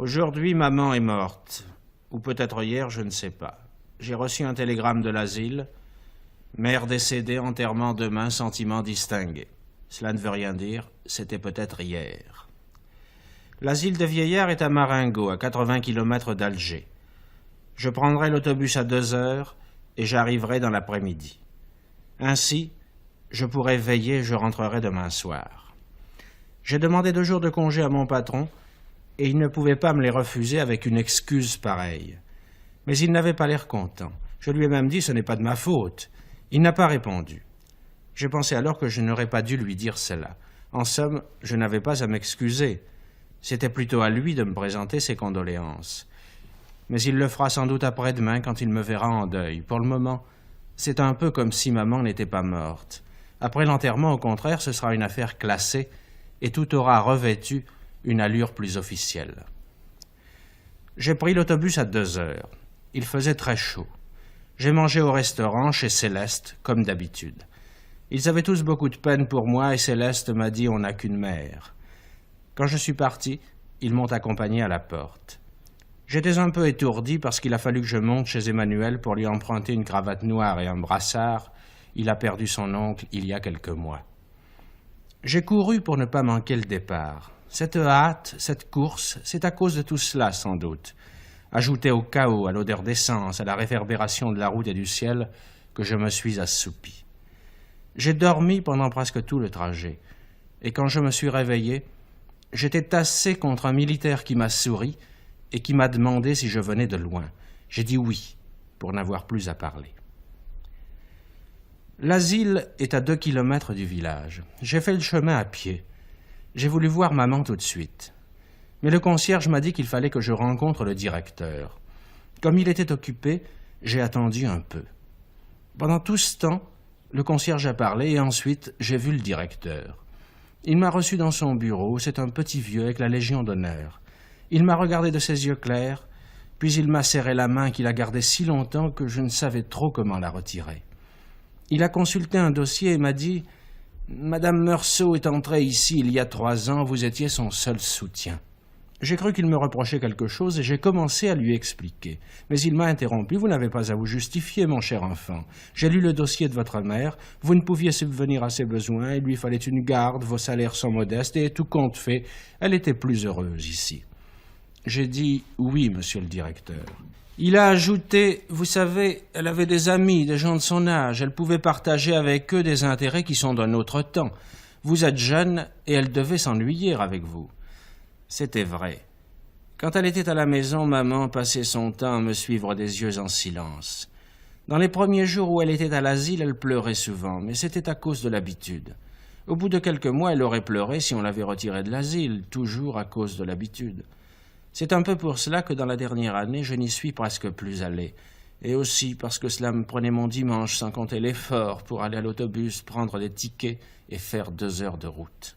Aujourd'hui, maman est morte. Ou peut-être hier, je ne sais pas. J'ai reçu un télégramme de l'asile. Mère décédée, enterrement demain, sentiment distingué. Cela ne veut rien dire, c'était peut-être hier. L'asile de vieillards est à Marengo, à 80 km d'Alger. Je prendrai l'autobus à 2 heures et j'arriverai dans l'après-midi. Ainsi, je pourrai veiller et je rentrerai demain soir. J'ai demandé 2 jours de congé à mon patron et il ne pouvait pas me les refuser avec une excuse pareille. Mais il n'avait pas l'air content. Je lui ai même dit « ce n'est pas de ma faute ». Il n'a pas répondu. J'ai pensé alors que je n'aurais pas dû lui dire cela. En somme, je n'avais pas à m'excuser. C'était plutôt à lui de me présenter ses condoléances. Mais il le fera sans doute après-demain quand il me verra en deuil. Pour le moment, c'est un peu comme si maman n'était pas morte. Après l'enterrement, au contraire, ce sera une affaire classée et tout aura revêtu une allure plus officielle. J'ai pris l'autobus à 2 heures. Il faisait très chaud. J'ai mangé au restaurant chez Céleste, comme d'habitude. Ils avaient tous beaucoup de peine pour moi et Céleste m'a dit « on n'a qu'une mère ». Quand je suis parti, ils m'ont accompagné à la porte. J'étais un peu étourdi parce qu'il a fallu que je monte chez Emmanuel pour lui emprunter une cravate noire et un brassard. Il a perdu son oncle il y a quelques mois. J'ai couru pour ne pas manquer le départ. Cette hâte, cette course, c'est à cause de tout cela sans doute. Ajouté au chaos, à l'odeur d'essence, à la réverbération de la route et du ciel, que je me suis assoupi. J'ai dormi pendant presque tout le trajet, et quand je me suis réveillé, j'étais tassé contre un militaire qui m'a souri et qui m'a demandé si je venais de loin. J'ai dit oui, pour n'avoir plus à parler. L'asile est à 2 kilomètres du village. J'ai fait le chemin à pied. J'ai voulu voir maman tout de suite. Mais le concierge m'a dit qu'il fallait que je rencontre le directeur. Comme il était occupé, j'ai attendu un peu. Pendant tout ce temps, le concierge a parlé et ensuite j'ai vu le directeur. Il m'a reçu dans son bureau, c'est un petit vieux avec la Légion d'honneur. Il m'a regardé de ses yeux clairs, puis il m'a serré la main qu'il a gardée si longtemps que je ne savais trop comment la retirer. Il a consulté un dossier et m'a dit « Madame Meursault est entrée ici il y a 3 ans, vous étiez son seul soutien. » J'ai cru qu'il me reprochait quelque chose et j'ai commencé à lui expliquer. Mais il m'a interrompu. « Vous n'avez pas à vous justifier, mon cher enfant. J'ai lu le dossier de votre mère. Vous ne pouviez subvenir à ses besoins. Il lui fallait une garde. Vos salaires sont modestes. Et tout compte fait, elle était plus heureuse ici. » J'ai dit « Oui, monsieur le directeur. » Il a ajouté « Vous savez, elle avait des amis, des gens de son âge. Elle pouvait partager avec eux des intérêts qui sont d'un autre temps. Vous êtes jeune et elle devait s'ennuyer avec vous. » C'était vrai. Quand elle était à la maison, maman passait son temps à me suivre des yeux en silence. Dans les premiers jours où elle était à l'asile, elle pleurait souvent, mais c'était à cause de l'habitude. Au bout de quelques mois, elle aurait pleuré si on l'avait retirée de l'asile, toujours à cause de l'habitude. C'est un peu pour cela que dans la dernière année, je n'y suis presque plus allé. Et aussi parce que cela me prenait mon dimanche sans compter l'effort pour aller à l'autobus, prendre des tickets et faire 2 heures de route.